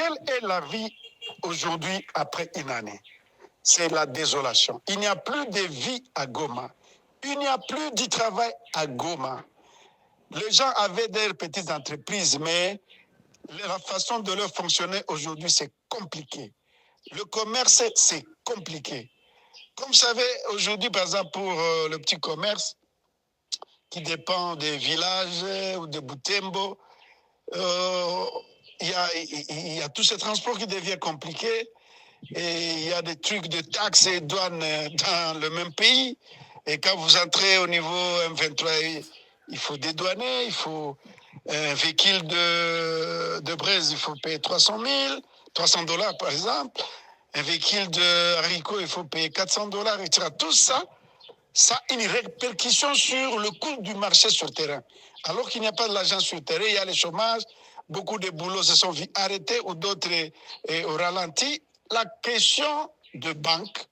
Quelle est la vie aujourd'hui après une année? C'est la désolation. Il n'y a plus de vie à Goma. Il n'y a plus de travail à Goma. Les gens avaient des petites entreprises, mais la façon de leur fonctionner aujourd'hui, c'est compliqué. Le commerce, c'est compliqué. Comme vous savez, aujourd'hui, par exemple, pour le petit commerce qui dépend des villages ou de Butembo, il y a tous ces transports qui deviennent compliqués et il y a des trucs de taxes et douanes dans le même pays. Et quand vous entrez au niveau M23, il faut dédouaner, il faut un véhicule de braise, il faut payer 300 000, 300 dollars par exemple. Un véhicule de haricot, il faut payer 400 dollars, etc. Tout ça, ça a une répercussion sur le coût du marché sur le terrain. Alors qu'il n'y a pas de l'argent sur le terrain, il y a le chômage, beaucoup de boulots se sont arrêtés ou d'autres au ralenti. La question de banque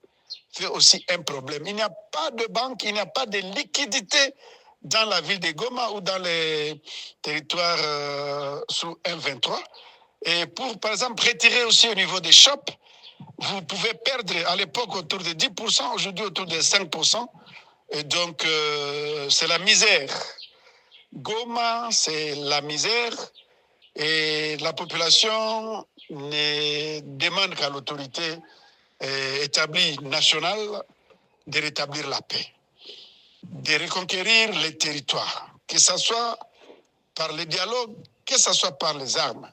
fait aussi un problème. Il n'y a pas de banque, il n'y a pas de liquidité dans la ville de Goma ou dans les territoires sous M23. Et pour, par exemple, retirer aussi au niveau des shops, vous pouvez perdre à l'époque autour de 10%, aujourd'hui autour de 5%. Et donc, c'est la misère. Goma, c'est la misère. Et la population ne demande qu'à l'autorité établie nationale de rétablir la paix, de reconquérir les territoires, que ce soit par le dialogue, que ce soit par les armes,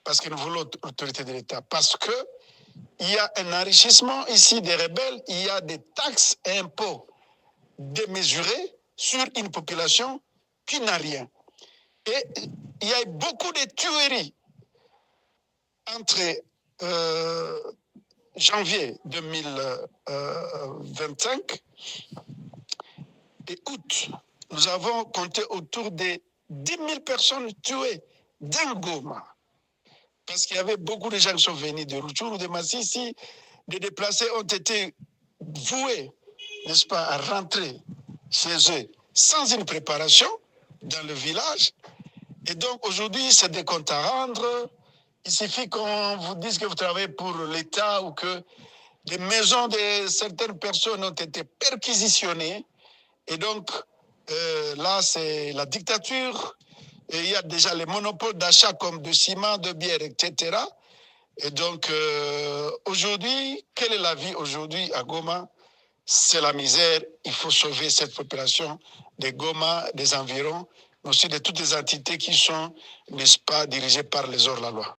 parce que nous voulons l'autorité de l'État, parce qu'il y a un enrichissement ici des rebelles, il y a des taxes et impôts démesurés sur une population qui n'a rien. Et il y a beaucoup de tueries entre janvier 2025 et août. Nous avons compté autour de 10 000 personnes tuées dans Goma. Parce qu'il y avait beaucoup de gens qui sont venus de Rutshuru, de Massissi. Des déplacés ont été voués, n'est-ce pas, à rentrer chez eux sans une préparation dans le village. Et donc aujourd'hui, c'est des comptes à rendre. Il suffit qu'on vous dise que vous travaillez pour l'État ou que les maisons de certaines personnes ont été perquisitionnées. Et donc, là, c'est la dictature. Et il y a déjà les monopoles d'achat comme de ciment, de bière, etc. Et donc, aujourd'hui, quelle est la vie aujourd'hui à Goma? C'est la misère. Il faut sauver cette population de Goma, des environs, mais aussi de toutes les entités qui sont, n'est-ce pas, dirigées par les hors-la-loi.